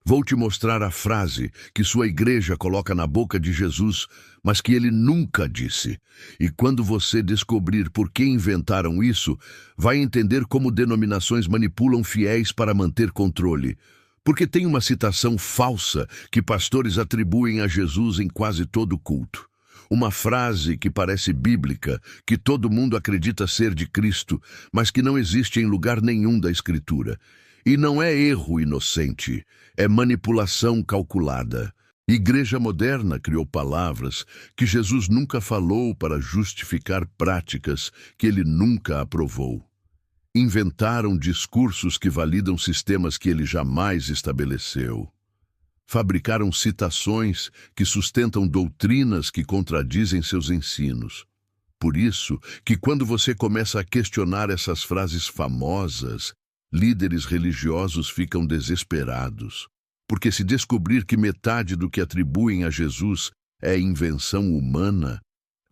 Vou te mostrar a frase que sua igreja coloca na boca de Jesus, mas que ele nunca disse. E quando você descobrir por que inventaram isso, vai entender como denominações manipulam fiéis para manter controle. Porque tem uma citação falsa que pastores atribuem a Jesus em quase todo culto. Uma frase que parece bíblica, que todo mundo acredita ser de Cristo, mas que não existe em lugar nenhum da Escritura. E não é erro inocente, é manipulação calculada. Igreja moderna criou palavras que Jesus nunca falou para justificar práticas que ele nunca aprovou. Inventaram discursos que validam sistemas que ele jamais estabeleceu. Fabricaram citações que sustentam doutrinas que contradizem seus ensinos. Por isso que quando você começa a questionar essas frases famosas, líderes religiosos ficam desesperados, porque se descobrir que metade do que atribuem a Jesus é invenção humana,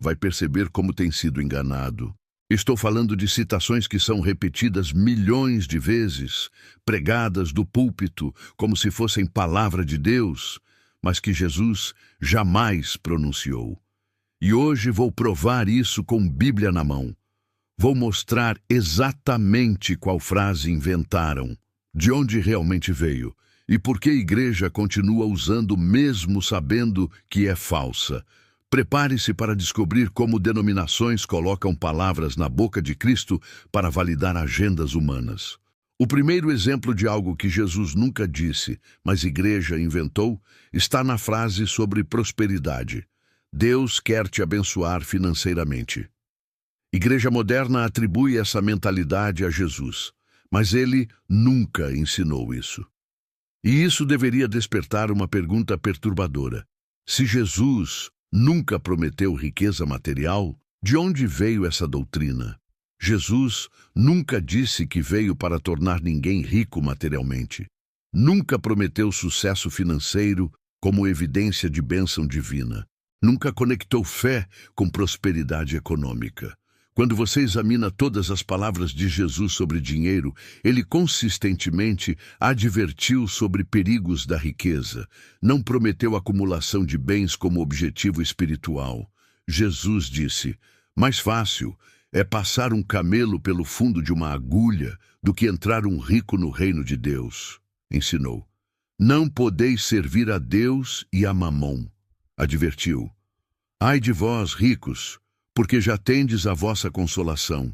vai perceber como tem sido enganado. Estou falando de citações que são repetidas milhões de vezes, pregadas do púlpito como se fossem palavra de Deus, mas que Jesus jamais pronunciou. E hoje vou provar isso com Bíblia na mão. Vou mostrar exatamente qual frase inventaram, de onde realmente veio e por que a igreja continua usando mesmo sabendo que é falsa. Prepare-se para descobrir como denominações colocam palavras na boca de Cristo para validar agendas humanas. O primeiro exemplo de algo que Jesus nunca disse, mas a igreja inventou, está na frase sobre prosperidade. Deus quer te abençoar financeiramente. Igreja moderna atribui essa mentalidade a Jesus, mas ele nunca ensinou isso. E isso deveria despertar uma pergunta perturbadora. Se Jesus nunca prometeu riqueza material, de onde veio essa doutrina? Jesus nunca disse que veio para tornar ninguém rico materialmente. Nunca prometeu sucesso financeiro como evidência de bênção divina. Nunca conectou fé com prosperidade econômica. Quando você examina todas as palavras de Jesus sobre dinheiro, ele consistentemente advertiu sobre perigos da riqueza. Não prometeu acumulação de bens como objetivo espiritual. Jesus disse: mais fácil é passar um camelo pelo fundo de uma agulha do que entrar um rico no reino de Deus. Ensinou: não podeis servir a Deus e a Mamom. Advertiu: ai de vós, ricos, porque já tendes a vossa consolação.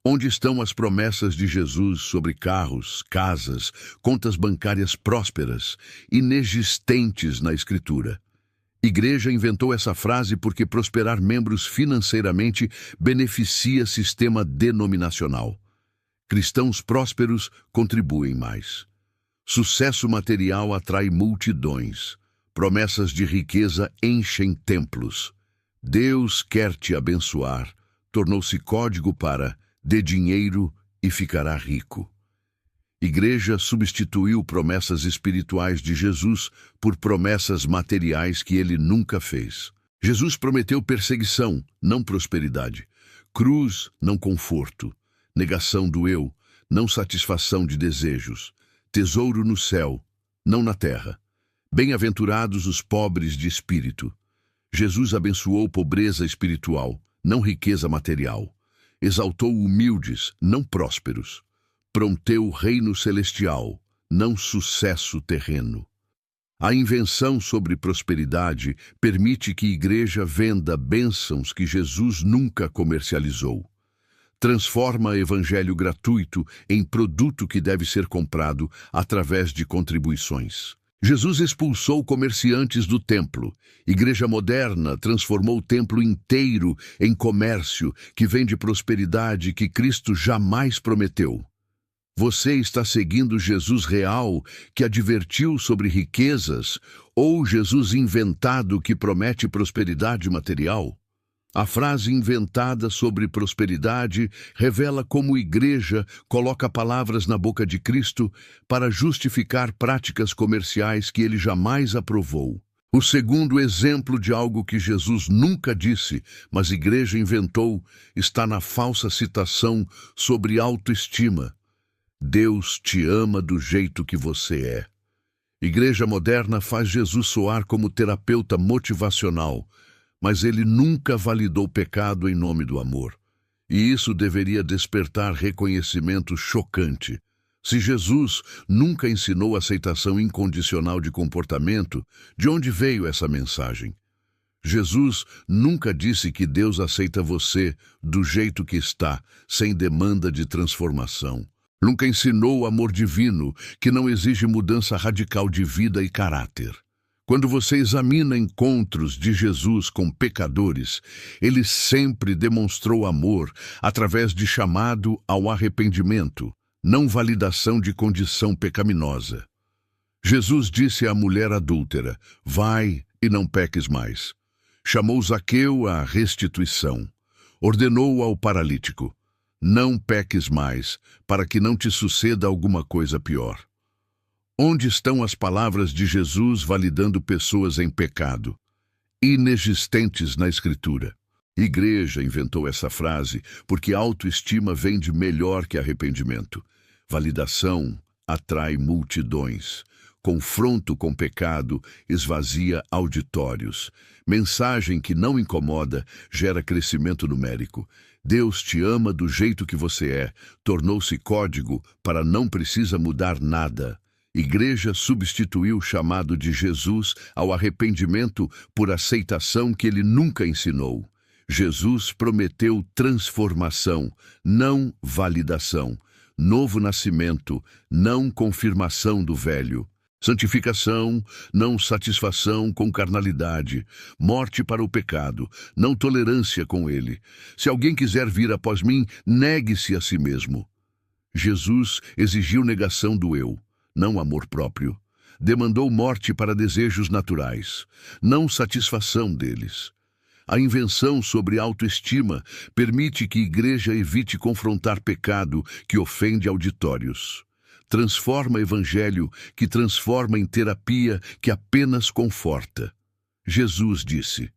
Onde estão as promessas de Jesus sobre carros, casas, contas bancárias prósperas, inexistentes na Escritura? Igreja inventou essa frase porque prosperar membros financeiramente beneficia sistema denominacional. Cristãos prósperos contribuem mais. Sucesso material atrai multidões. Promessas de riqueza enchem templos. Deus quer te abençoar, tornou-se código para dê dinheiro e ficará rico. Igreja substituiu promessas espirituais de Jesus por promessas materiais que ele nunca fez. Jesus prometeu perseguição, não prosperidade. Cruz, não conforto. Negação do eu, não satisfação de desejos. Tesouro no céu, não na terra. Bem-aventurados os pobres de espírito. Jesus abençoou pobreza espiritual, não riqueza material. Exaltou humildes, não prósperos. Prometeu reino celestial, não sucesso terreno. A invenção sobre prosperidade permite que a igreja venda bênçãos que Jesus nunca comercializou. Transforma evangelho gratuito em produto que deve ser comprado através de contribuições. Jesus expulsou comerciantes do templo. Igreja moderna transformou o templo inteiro em comércio que vende prosperidade que Cristo jamais prometeu. Você está seguindo Jesus real, que advertiu sobre riquezas, ou Jesus inventado que promete prosperidade material? A frase inventada sobre prosperidade revela como a igreja coloca palavras na boca de Cristo para justificar práticas comerciais que ele jamais aprovou. O segundo exemplo de algo que Jesus nunca disse, mas a igreja inventou, está na falsa citação sobre autoestima. Deus te ama do jeito que você é. Igreja moderna faz Jesus soar como terapeuta motivacional, mas ele nunca validou pecado em nome do amor. E isso deveria despertar reconhecimento chocante. Se Jesus nunca ensinou aceitação incondicional de comportamento, de onde veio essa mensagem? Jesus nunca disse que Deus aceita você do jeito que está, sem demanda de transformação. Nunca ensinou o amor divino, que não exige mudança radical de vida e caráter. Quando você examina encontros de Jesus com pecadores, ele sempre demonstrou amor através de chamado ao arrependimento, não validação de condição pecaminosa. Jesus disse à mulher adúltera: vai e não peques mais. Chamou Zaqueu à restituição. Ordenou ao paralítico: não peques mais, para que não te suceda alguma coisa pior. Onde estão as palavras de Jesus validando pessoas em pecado? Inexistentes na Escritura. Igreja inventou essa frase porque autoestima vende melhor que arrependimento. Validação atrai multidões. Confronto com pecado esvazia auditórios. Mensagem que não incomoda gera crescimento numérico. Deus te ama do jeito que você é. Tornou-se código para não precisa mudar nada. Igreja substituiu o chamado de Jesus ao arrependimento por aceitação que ele nunca ensinou. Jesus prometeu transformação, não validação. Novo nascimento, não confirmação do velho. Santificação, não satisfação com carnalidade. Morte para o pecado, não tolerância com ele. Se alguém quiser vir após mim, negue-se a si mesmo. Jesus exigiu negação do eu, não amor próprio. Demandou morte para desejos naturais, não satisfação deles. A invenção sobre autoestima permite que a igreja evite confrontar pecado que ofende auditórios. Transforma evangelho que transforma em terapia que apenas conforta. Jesus disse: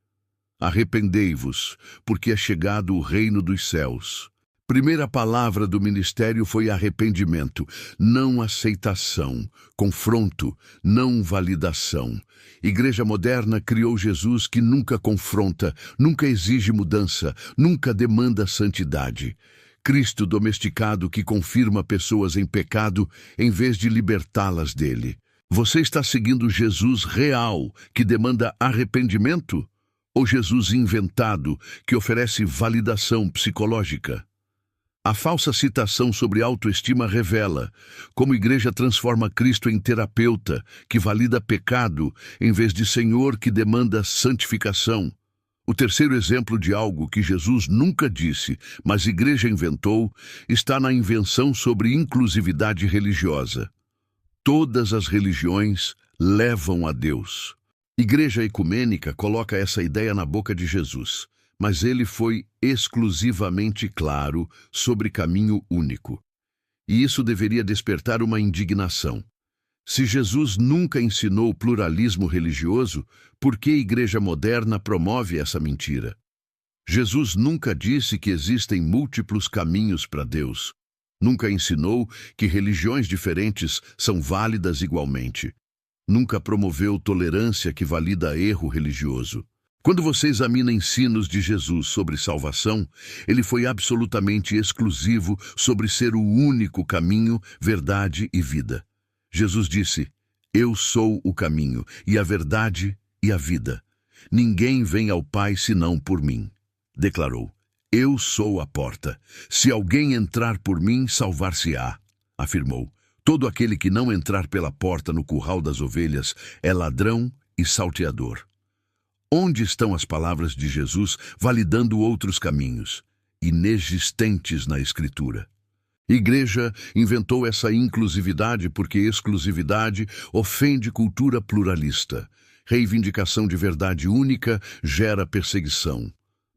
arrependei-vos, porque é chegado o reino dos céus. Primeira palavra do ministério foi arrependimento, não aceitação, confronto, não validação. Igreja moderna criou Jesus que nunca confronta, nunca exige mudança, nunca demanda santidade. Cristo domesticado que confirma pessoas em pecado em vez de libertá-las dele. Você está seguindo Jesus real que demanda arrependimento? Ou Jesus inventado que oferece validação psicológica? A falsa citação sobre autoestima revela como a igreja transforma Cristo em terapeuta que valida pecado em vez de Senhor que demanda santificação. O terceiro exemplo de algo que Jesus nunca disse, mas a igreja inventou, está na invenção sobre inclusividade religiosa. Todas as religiões levam a Deus. Igreja ecumênica coloca essa ideia na boca de Jesus, mas ele foi exclusivamente claro sobre caminho único. E isso deveria despertar uma indignação. Se Jesus nunca ensinou pluralismo religioso, por que a igreja moderna promove essa mentira? Jesus nunca disse que existem múltiplos caminhos para Deus. Nunca ensinou que religiões diferentes são válidas igualmente. Nunca promoveu tolerância que valida erro religioso. Quando você examina ensinos de Jesus sobre salvação, ele foi absolutamente exclusivo sobre ser o único caminho, verdade e vida. Jesus disse: eu sou o caminho, e a verdade e a vida. Ninguém vem ao Pai senão por mim. Declarou: eu sou a porta. Se alguém entrar por mim, salvar-se-á. Afirmou: todo aquele que não entrar pela porta no curral das ovelhas é ladrão e salteador. Onde estão as palavras de Jesus validando outros caminhos, inexistentes na Escritura? Igreja inventou essa inclusividade porque exclusividade ofende cultura pluralista. Reivindicação de verdade única gera perseguição.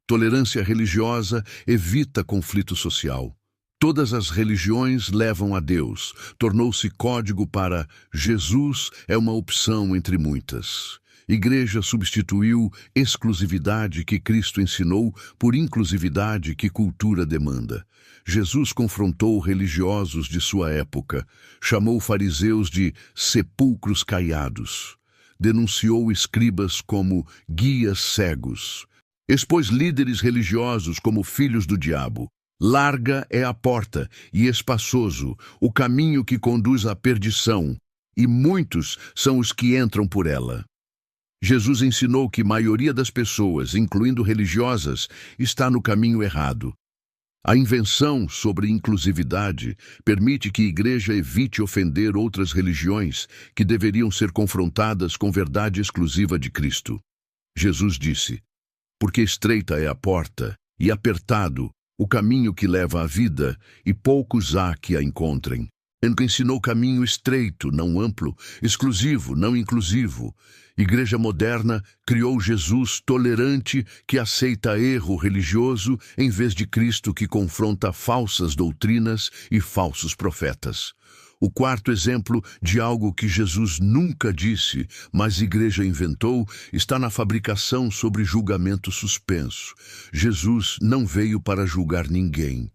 Tolerância religiosa evita conflito social. Todas as religiões levam a Deus. Tornou-se código para Jesus é uma opção entre muitas. Igreja substituiu exclusividade que Cristo ensinou por inclusividade que cultura demanda. Jesus confrontou religiosos de sua época, chamou fariseus de sepulcros caiados, denunciou escribas como guias cegos, expôs líderes religiosos como filhos do diabo. Larga é a porta e espaçoso o caminho que conduz à perdição, e muitos são os que entram por ela. Jesus ensinou que a maioria das pessoas, incluindo religiosas, está no caminho errado. A invenção sobre inclusividade permite que a igreja evite ofender outras religiões que deveriam ser confrontadas com a verdade exclusiva de Cristo. Jesus disse: porque estreita é a porta e apertado o caminho que leva à vida, e poucos há que a encontrem. Ele ensinou caminho estreito, não amplo, exclusivo, não inclusivo. Igreja moderna criou Jesus tolerante que aceita erro religioso em vez de Cristo que confronta falsas doutrinas e falsos profetas. O quarto exemplo de algo que Jesus nunca disse, mas a igreja inventou, está na fabricação sobre julgamento suspenso. Jesus não veio para julgar ninguém.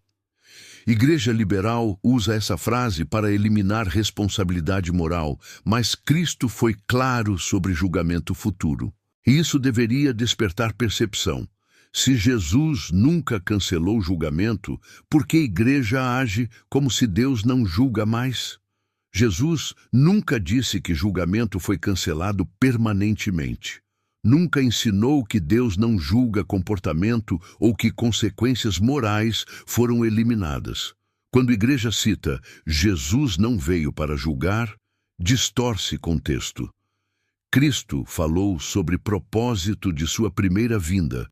Igreja liberal usa essa frase para eliminar responsabilidade moral, mas Cristo foi claro sobre julgamento futuro. E isso deveria despertar percepção. Se Jesus nunca cancelou o julgamento, por que a igreja age como se Deus não julga mais? Jesus nunca disse que julgamento foi cancelado permanentemente. Nunca ensinou que Deus não julga comportamento ou que consequências morais foram eliminadas. Quando a igreja cita Jesus não veio para julgar, distorce contexto. Cristo falou sobre propósito de sua primeira vinda,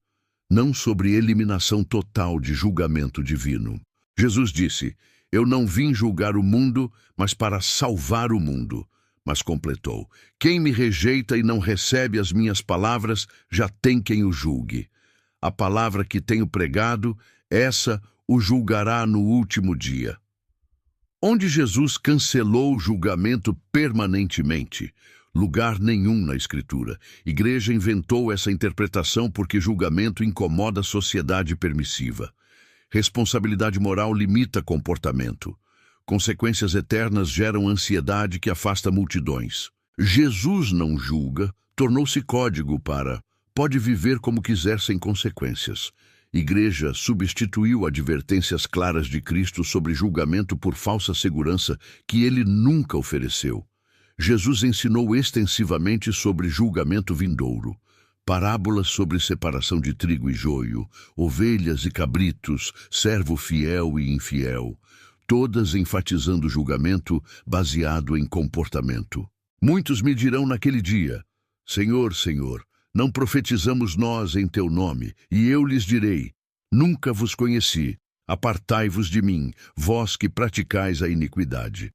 não sobre eliminação total de julgamento divino. Jesus disse: eu não vim julgar o mundo, mas para salvar o mundo. Mas completou: quem me rejeita e não recebe as minhas palavras, já tem quem o julgue. A palavra que tenho pregado, essa o julgará no último dia. Onde Jesus cancelou o julgamento permanentemente? Lugar nenhum na Escritura. Igreja inventou essa interpretação porque julgamento incomoda a sociedade permissiva. Responsabilidade moral limita comportamento. Consequências eternas geram ansiedade que afasta multidões. Jesus não julga, tornou-se código para pode viver como quiser sem consequências. Igreja substituiu advertências claras de Cristo sobre julgamento por falsa segurança que ele nunca ofereceu. Jesus ensinou extensivamente sobre julgamento vindouro. Parábolas sobre separação de trigo e joio, ovelhas e cabritos, servo fiel e infiel, todas enfatizando o julgamento baseado em comportamento. Muitos me dirão naquele dia: Senhor, Senhor, não profetizamos nós em teu nome? E eu lhes direi: nunca vos conheci, apartai-vos de mim, vós que praticais a iniquidade.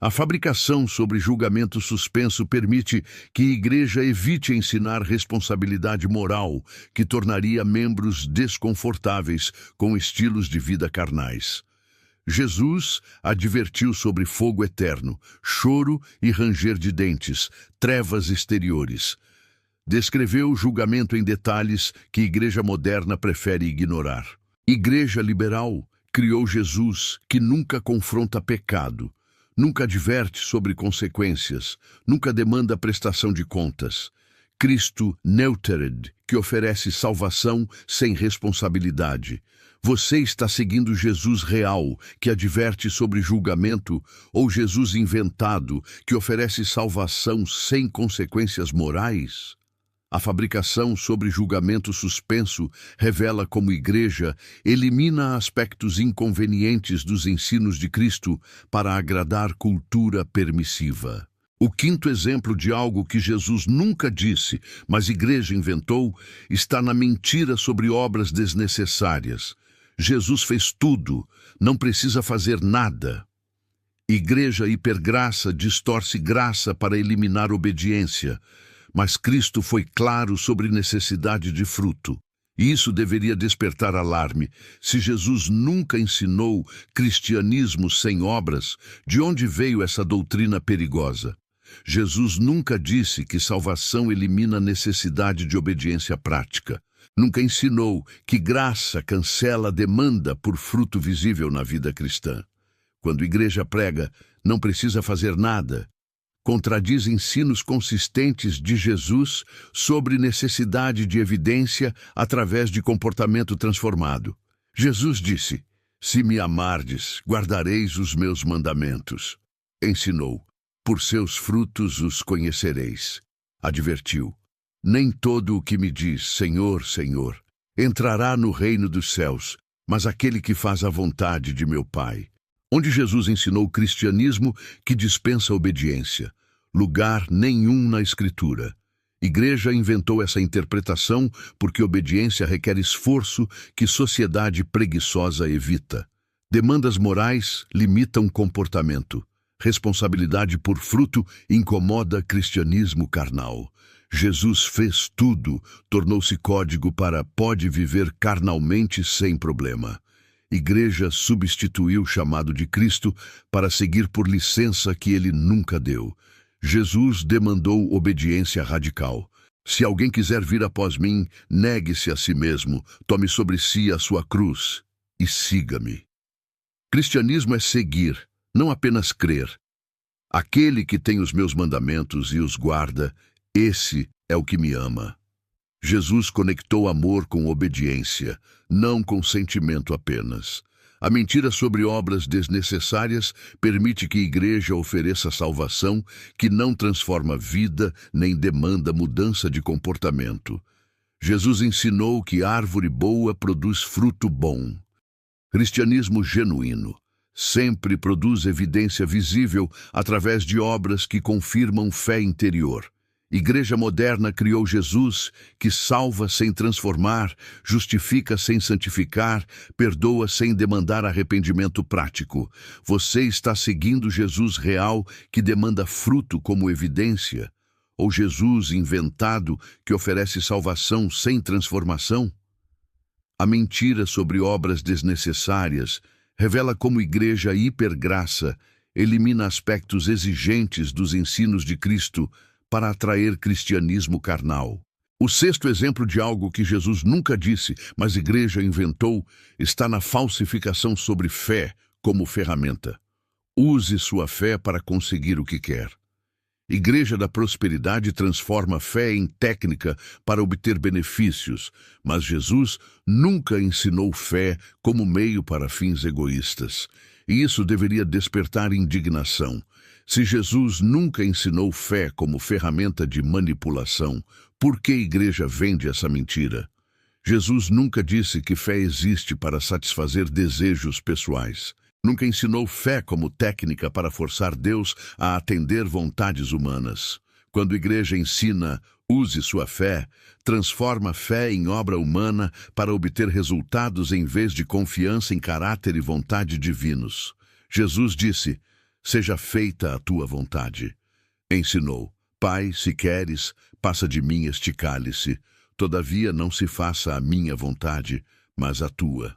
A fabricação sobre julgamento suspenso permite que a igreja evite ensinar responsabilidade moral, que tornaria membros desconfortáveis com estilos de vida carnais. Jesus advertiu sobre fogo eterno, choro e ranger de dentes, trevas exteriores. Descreveu o julgamento em detalhes que a igreja moderna prefere ignorar. Igreja liberal criou Jesus, que nunca confronta pecado, nunca adverte sobre consequências, nunca demanda prestação de contas. Cristo Neutered, que oferece salvação sem responsabilidade. Você está seguindo Jesus real, que adverte sobre julgamento, ou Jesus inventado, que oferece salvação sem consequências morais? A fabricação sobre julgamento suspenso revela como a igreja elimina aspectos inconvenientes dos ensinos de Cristo para agradar cultura permissiva. O quinto exemplo de algo que Jesus nunca disse, mas a igreja inventou, está na mentira sobre obras desnecessárias. Jesus fez tudo, não precisa fazer nada. Igreja hipergraça distorce graça para eliminar obediência. Mas Cristo foi claro sobre necessidade de fruto. E isso deveria despertar alarme. Se Jesus nunca ensinou cristianismo sem obras, de onde veio essa doutrina perigosa? Jesus nunca disse que salvação elimina a necessidade de obediência prática. Nunca ensinou que graça cancela a demanda por fruto visível na vida cristã. Quando a igreja prega, não precisa fazer nada, contradiz ensinos consistentes de Jesus sobre necessidade de evidência através de comportamento transformado. Jesus disse: "Se me amardes, guardareis os meus mandamentos." Ensinou: "Por seus frutos os conhecereis." Advertiu: "Nem todo o que me diz, Senhor, Senhor, entrará no reino dos céus, mas aquele que faz a vontade de meu Pai." Onde Jesus ensinou o cristianismo que dispensa obediência. Lugar nenhum na Escritura. Igreja inventou essa interpretação porque obediência requer esforço que sociedade preguiçosa evita. Demandas morais limitam comportamento. Responsabilidade por fruto incomoda cristianismo carnal. Jesus fez tudo, tornou-se código para pode viver carnalmente sem problema. Igreja substituiu o chamado de Cristo para seguir por licença que ele nunca deu. Jesus demandou obediência radical. Se alguém quiser vir após mim, negue-se a si mesmo, tome sobre si a sua cruz e siga-me. Cristianismo é seguir, não apenas crer. Aquele que tem os meus mandamentos e os guarda, esse é o que me ama. Jesus conectou amor com obediência, não com sentimento apenas. A mentira sobre obras desnecessárias permite que a igreja ofereça salvação que não transforma vida nem demanda mudança de comportamento. Jesus ensinou que árvore boa produz fruto bom. Cristianismo genuíno sempre produz evidência visível através de obras que confirmam fé interior. Igreja moderna criou Jesus, que salva sem transformar, justifica sem santificar, perdoa sem demandar arrependimento prático. Você está seguindo Jesus real, que demanda fruto como evidência? Ou Jesus inventado, que oferece salvação sem transformação? A mentira sobre obras desnecessárias revela como igreja hipergraça elimina aspectos exigentes dos ensinos de Cristo para atrair cristianismo carnal. O sexto exemplo de algo que Jesus nunca disse, mas a igreja inventou, está na falsificação sobre fé como ferramenta. Use sua fé para conseguir o que quer. Igreja da prosperidade transforma fé em técnica para obter benefícios, mas Jesus nunca ensinou fé como meio para fins egoístas. E isso deveria despertar indignação. Se Jesus nunca ensinou fé como ferramenta de manipulação, por que a igreja vende essa mentira? Jesus nunca disse que fé existe para satisfazer desejos pessoais. Nunca ensinou fé como técnica para forçar Deus a atender vontades humanas. Quando a igreja ensina, use sua fé, transforma a fé em obra humana para obter resultados em vez de confiança em caráter e vontade divinos. Jesus disse: "Seja feita a tua vontade." Ensinou: "Pai, se queres, passa de mim este cálice. Todavia não se faça a minha vontade, mas a tua."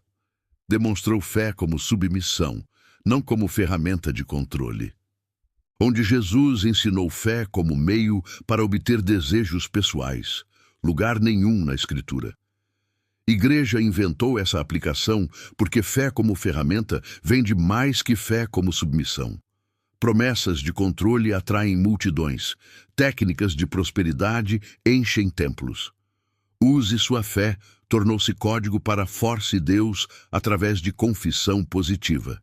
Demonstrou fé como submissão, não como ferramenta de controle. Onde Jesus ensinou fé como meio para obter desejos pessoais, lugar nenhum na Escritura. Igreja inventou essa aplicação porque fé como ferramenta vende mais que fé como submissão. Promessas de controle atraem multidões. Técnicas de prosperidade enchem templos. Use sua fé tornou-se código para force Deus através de confissão positiva.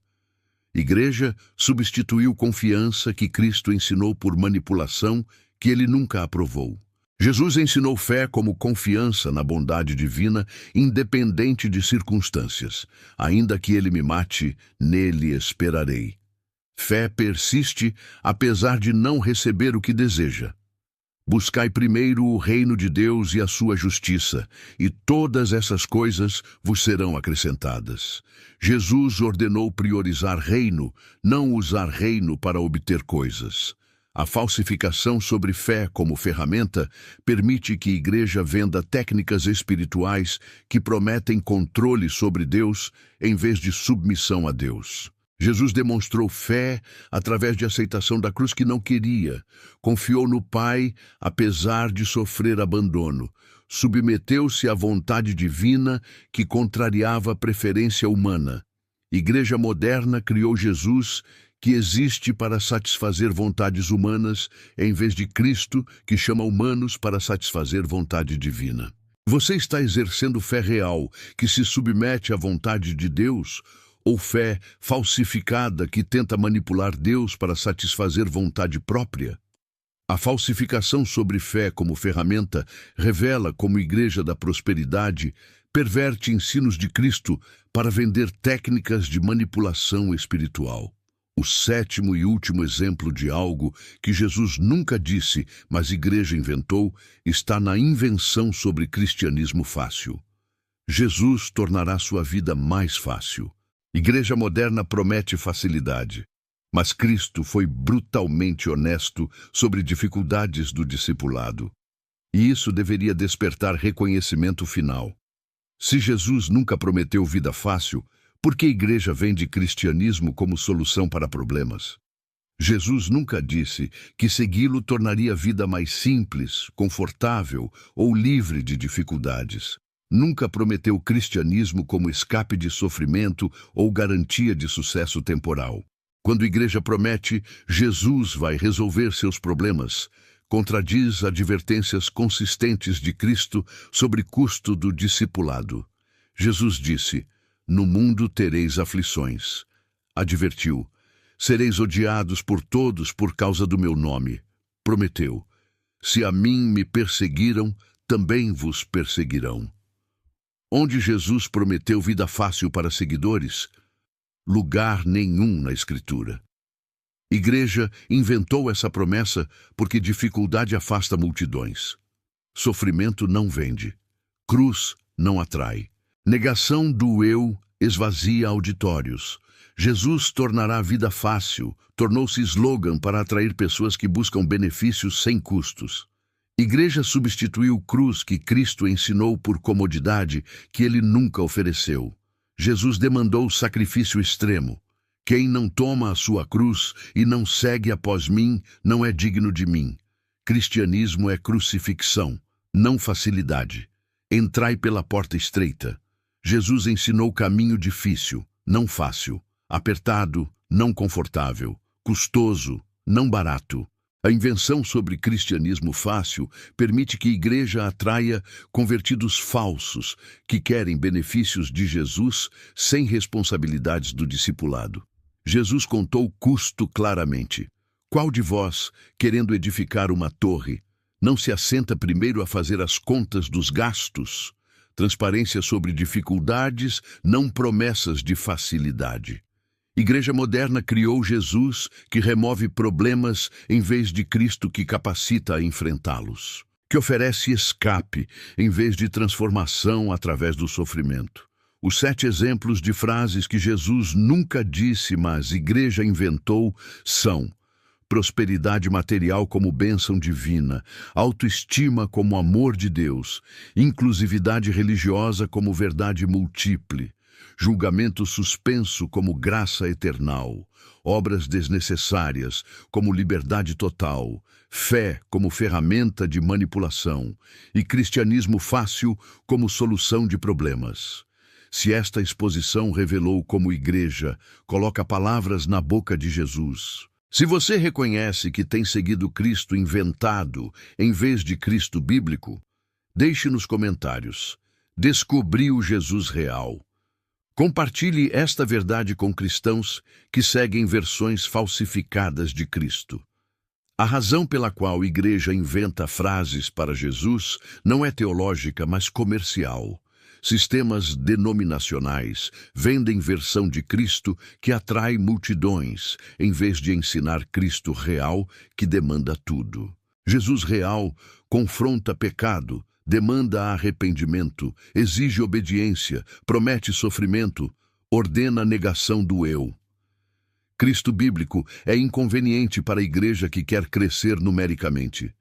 Igreja substituiu confiança que Cristo ensinou por manipulação que ele nunca aprovou. Jesus ensinou fé como confiança na bondade divina, independente de circunstâncias. Ainda que ele me mate, nele esperarei. Fé persiste apesar de não receber o que deseja. Buscai primeiro o reino de Deus e a sua justiça, e todas essas coisas vos serão acrescentadas. Jesus ordenou priorizar reino, não usar reino para obter coisas. A falsificação sobre fé como ferramenta permite que a igreja venda técnicas espirituais que prometem controle sobre Deus em vez de submissão a Deus. Jesus demonstrou fé através de aceitação da cruz que não queria, confiou no Pai apesar de sofrer abandono, submeteu-se à vontade divina que contrariava a preferência humana. Igreja moderna criou Jesus, que existe para satisfazer vontades humanas, em vez de Cristo, que chama humanos para satisfazer vontade divina. Você está exercendo fé real, que se submete à vontade de Deus, ou fé falsificada que tenta manipular Deus para satisfazer vontade própria? A falsificação sobre fé como ferramenta revela como igreja da prosperidade perverte ensinos de Cristo para vender técnicas de manipulação espiritual. O sétimo e último exemplo de algo que Jesus nunca disse, mas a igreja inventou, está na invenção sobre cristianismo fácil. Jesus tornará sua vida mais fácil. Igreja moderna promete facilidade, mas Cristo foi brutalmente honesto sobre dificuldades do discipulado. E isso deveria despertar reconhecimento final. Se Jesus nunca prometeu vida fácil, por que a igreja vende cristianismo como solução para problemas? Jesus nunca disse que segui-lo tornaria a vida mais simples, confortável ou livre de dificuldades. Nunca prometeu o cristianismo como escape de sofrimento ou garantia de sucesso temporal. Quando a igreja promete, Jesus vai resolver seus problemas, contradiz advertências consistentes de Cristo sobre custo do discipulado. Jesus disse: "No mundo tereis aflições." Advertiu: "Sereis odiados por todos por causa do meu nome." Prometeu: "Se a mim me perseguiram, também vos perseguirão." Onde Jesus prometeu vida fácil para seguidores, lugar nenhum na Escritura. Igreja inventou essa promessa porque dificuldade afasta multidões. Sofrimento não vende. Cruz não atrai. Negação do eu esvazia auditórios. Jesus tornará a vida fácil, tornou-se slogan para atrair pessoas que buscam benefícios sem custos. Igreja substituiu cruz que Cristo ensinou por comodidade que ele nunca ofereceu. Jesus demandou sacrifício extremo. Quem não toma a sua cruz e não segue após mim, não é digno de mim. Cristianismo é crucifixão, não facilidade. Entrai pela porta estreita. Jesus ensinou caminho difícil, não fácil. Apertado, não confortável. Custoso, não barato. A invenção sobre cristianismo fácil permite que a igreja atraia convertidos falsos que querem benefícios de Jesus sem responsabilidades do discipulado. Jesus contou o custo claramente. Qual de vós, querendo edificar uma torre, não se assenta primeiro a fazer as contas dos gastos? Transparência sobre dificuldades, não promessas de facilidade. Igreja moderna criou Jesus, que remove problemas em vez de Cristo, que capacita a enfrentá-los, que oferece escape em vez de transformação através do sofrimento. Os 7 exemplos de frases que Jesus nunca disse, mas a igreja inventou, são: prosperidade material como bênção divina, autoestima como amor de Deus, inclusividade religiosa como verdade múltiple, julgamento suspenso como graça eternal, obras desnecessárias como liberdade total, fé como ferramenta de manipulação e cristianismo fácil como solução de problemas. Se esta exposição revelou como igreja coloca palavras na boca de Jesus, se você reconhece que tem seguido Cristo inventado em vez de Cristo bíblico, deixe nos comentários: descobri o Jesus real. Compartilhe esta verdade com cristãos que seguem versões falsificadas de Cristo. A razão pela qual a igreja inventa frases para Jesus não é teológica, mas comercial. Sistemas denominacionais vendem versão de Cristo que atrai multidões, em vez de ensinar Cristo real, que demanda tudo. Jesus real confronta pecado, demanda arrependimento, exige obediência, promete sofrimento, ordena a negação do eu. Cristo bíblico é inconveniente para a igreja que quer crescer numericamente.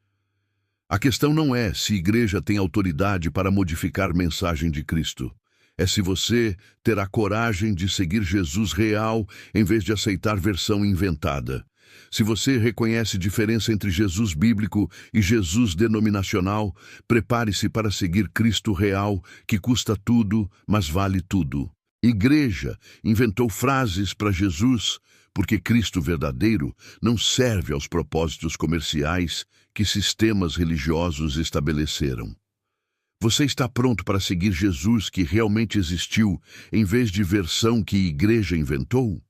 A questão não é se a igreja tem autoridade para modificar a mensagem de Cristo. É se você terá coragem de seguir Jesus real em vez de aceitar versão inventada. Se você reconhece diferença entre Jesus bíblico e Jesus denominacional, prepare-se para seguir Cristo real, que custa tudo, mas vale tudo. Igreja inventou frases para Jesus, porque Cristo verdadeiro não serve aos propósitos comerciais que sistemas religiosos estabeleceram. Você está pronto para seguir Jesus que realmente existiu, em vez de versão que igreja inventou?